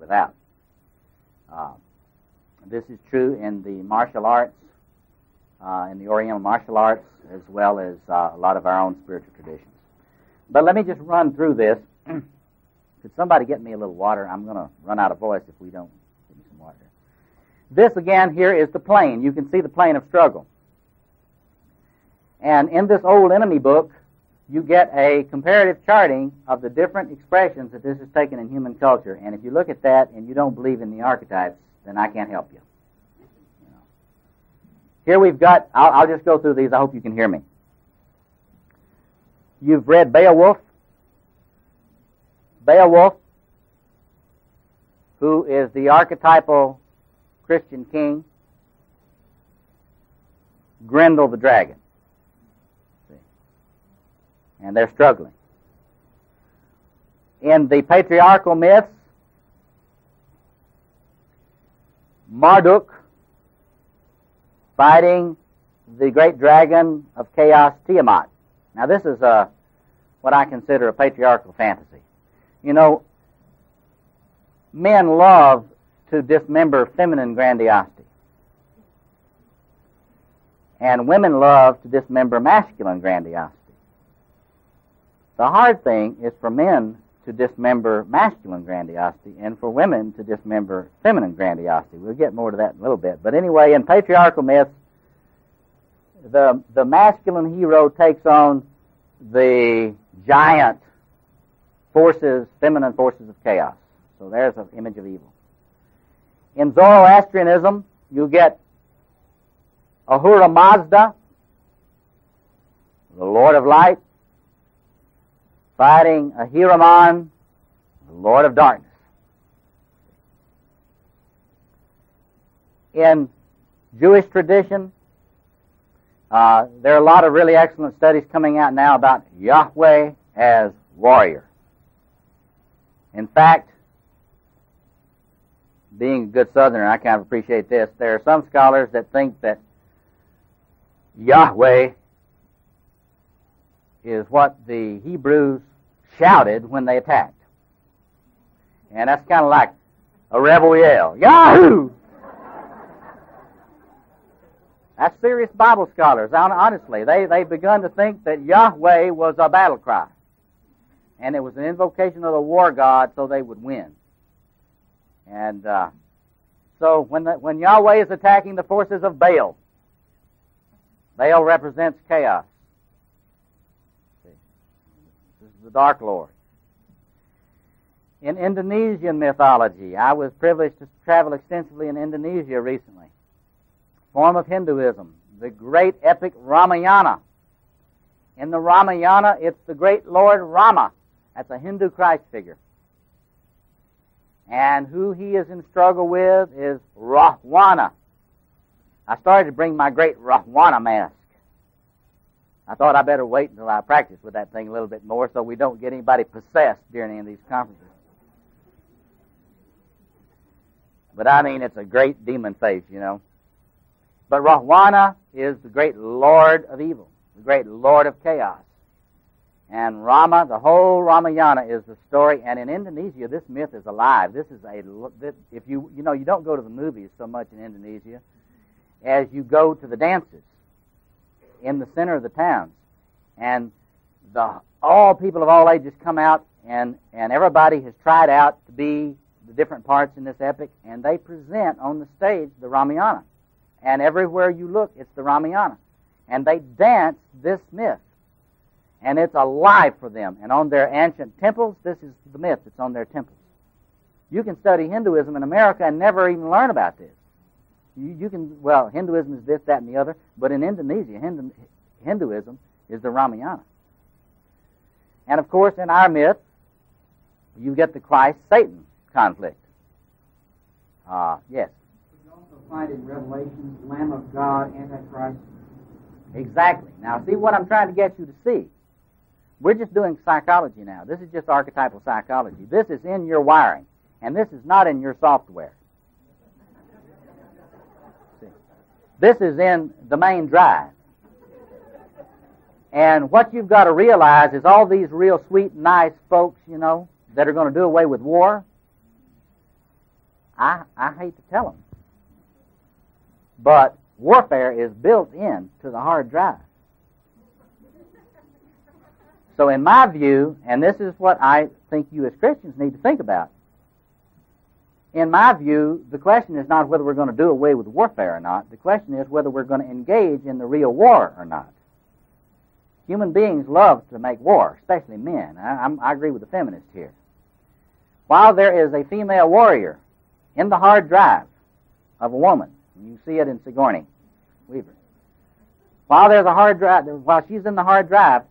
without. This is true in the martial arts, in the Oriental martial arts, as well as a lot of our own spiritual traditions. But let me just run through this. Could somebody get me a little water? I'm going to run out of voice if we don't get me some water. This, again, here is the plane. You can see the plane of struggle. And in this old enemy book, you get a comparative charting of the different expressions that this is taken in human culture. And if you look at that and you don't believe in the archetypes, then I can't help you. Here we've got, I'll just go through these. I hope you can hear me. You've read Beowulf. Beowulf, who is the archetypal Christian king. Grendel the dragon. See? And they're struggling. In the patriarchal myths, Marduk fighting the great dragon of chaos, Tiamat. Now this is what I consider a patriarchal fantasy. You know, men love to dismember feminine grandiosity. And women love to dismember masculine grandiosity. The hard thing is for men to dismember masculine grandiosity and for women to dismember feminine grandiosity. We'll get more to that in a little bit. But anyway, in patriarchal myths, the masculine hero takes on the giant forces, feminine forces of chaos. So there's an image of evil. In Zoroastrianism, you get Ahura Mazda, the Lord of Light, fighting Ahriman, the Lord of Darkness. In Jewish tradition, there are a lot of really excellent studies coming out now about Yahweh as warrior. In fact, being a good Southerner, I kind of appreciate this. There are some scholars that think that Yahweh is what the Hebrews shouted when they attacked. And that's kind of like a rebel yell. Yahoo! That's serious Bible scholars, honestly. They've begun to think that Yahweh was a battle cry. And it was an invocation of the war god so they would win. And so when Yahweh is attacking the forces of Baal, Baal represents chaos. See? This is the Dark Lord. In Indonesian mythology, I was privileged to travel extensively in Indonesia recently. Form of Hinduism, the great epic Ramayana. In the Ramayana, it's the great Lord Rama. That's a Hindu Christ figure. And who he is in struggle with is Rahwana. I started to bring my great Rahwana mask. I thought I better wait until I practice with that thing a little bit more so we don't get anybody possessed during any of these conferences. But I mean, it's a great demon face, you know. But Rahwana is the great Lord of evil, the great Lord of chaos. And Rama, the whole Ramayana is the story. And in Indonesia, this myth is alive. This is if you don't go to the movies so much in Indonesia as you go to the dances in the center of the towns. And all people of all ages come out, and everybody has tried out to be the different parts in this epic, and they present on the stage the Ramayana. And everywhere you look, it's the Ramayana. And they dance this myth. And it's alive for them. And on their ancient temples, this is the myth that's on their temples. You can study Hinduism in America and never even learn about this. Hinduism is this, that, and the other. But in Indonesia, Hinduism is the Ramayana. And of course, in our myth, you get the Christ-Satan conflict. Yes? You also find in Revelation, Lamb of God, Antichrist. Exactly. Now, see what I'm trying to get you to see. We're just doing psychology now. This is just archetypal psychology. This is in your wiring, and this is not in your software. See? This is in the main drive. And what you've got to realize is all these real sweet, nice folks, that are going to do away with war, I hate to tell them. But warfare is built in to the hard drive. So in my view, and this is what I think you as Christians need to think about, in my view, the question is not whether we're going to do away with warfare or not. The question is whether we're going to engage in the real war or not. Human beings love to make war, especially men. I agree with the feminists here. While there is a female warrior in the hard drive of a woman, you see it in Sigourney Weaver. While there's a hard drive, while she's in the hard drive,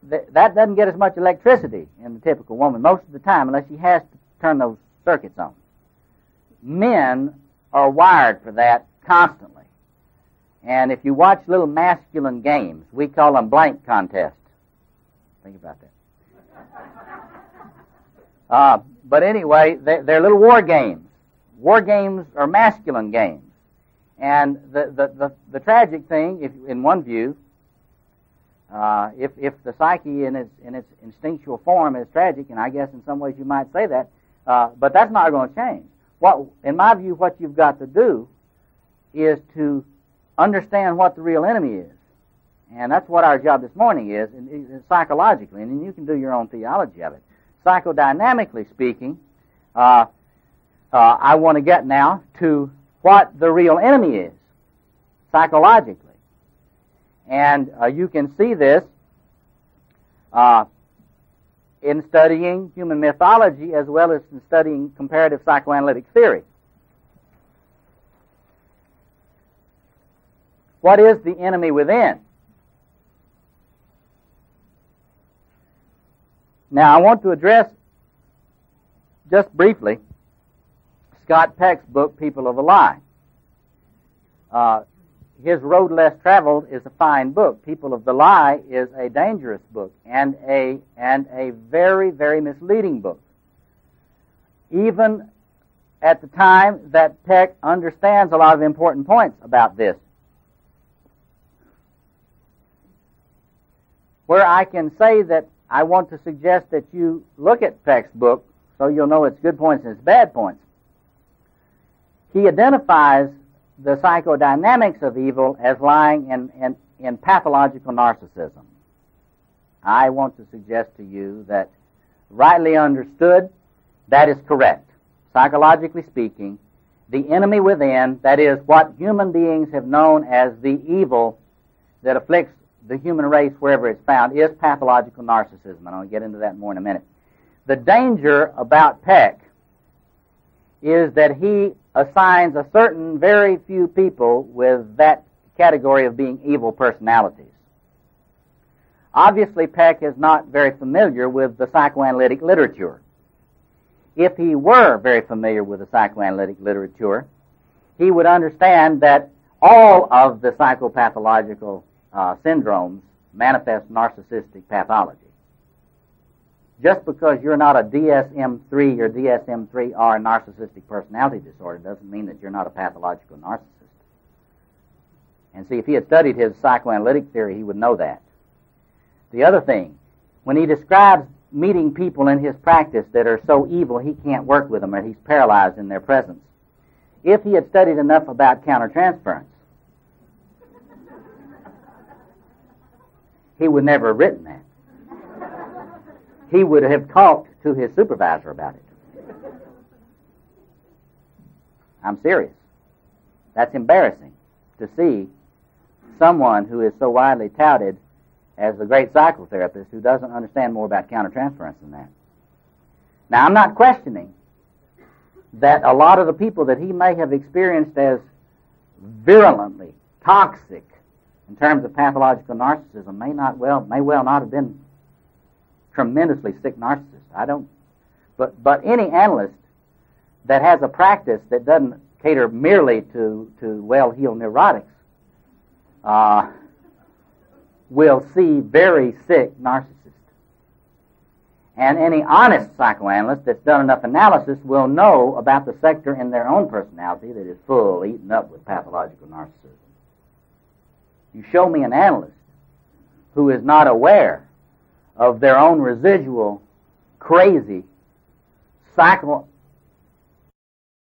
that doesn't get as much electricity in the typical woman most of the time, unless she has to turn those circuits on. Men are wired for that constantly. And if you watch little masculine games, we call them blank contests. Think about that. But anyway, they're little war games. War games are masculine games. And the tragic thing, if in one view, if the psyche in its instinctual form is tragic, and I guess in some ways you might say that, but that's not going to change. In my view, what you've got to do is to understand what the real enemy is. And that's what our job this morning is, and psychologically, and then you can do your own theology of it. Psychodynamically speaking, I want to get now to what the real enemy is, psychologically. And you can see this in studying human mythology as well as in studying comparative psychoanalytic theory. What is the enemy within? Now, I want to address just briefly Scott Peck's book, People of the Lie. His Road Less Traveled is a fine book. People of the Lie is a dangerous book and a very, very misleading book. Even at the time that Peck understands a lot of important points about this. Where I can say that I want to suggest that you look at Peck's book so you'll know its good points and its bad points. He identifies the psychodynamics of evil as lying in pathological narcissism. I want to suggest to you that, rightly understood, that is correct. Psychologically speaking, the enemy within, that is what human beings have known as the evil that afflicts the human race wherever it's found, is pathological narcissism. And I'll get into that more in a minute. The danger about Peck is that he assigns a certain very few people with that category of being evil personalities. Obviously, Peck is not very familiar with the psychoanalytic literature. If he were very familiar with the psychoanalytic literature, he would understand that all of the psychopathological syndromes manifest narcissistic pathology. Just because you're not a DSM-3 or DSM-3R narcissistic personality disorder doesn't mean that you're not a pathological narcissist. And see, if he had studied his psychoanalytic theory, he would know that. The other thing, when he describes meeting people in his practice that are so evil he can't work with them or he's paralyzed in their presence, if he had studied enough about countertransference, he would never have written that. He would have talked to his supervisor about it. I'm serious. That's embarrassing to see someone who is so widely touted as the great psychotherapist who doesn't understand more about countertransference than that. Now, I'm not questioning that a lot of the people that he may have experienced as virulently toxic in terms of pathological narcissism may well not have been tremendously sick narcissists. But any analyst that has a practice that doesn't cater merely to well-heeled neurotics will see very sick narcissists. And any honest psychoanalyst that's done enough analysis will know about the sector in their own personality that is full, eaten up with pathological narcissism. You show me an analyst who is not aware of their own residual, crazy,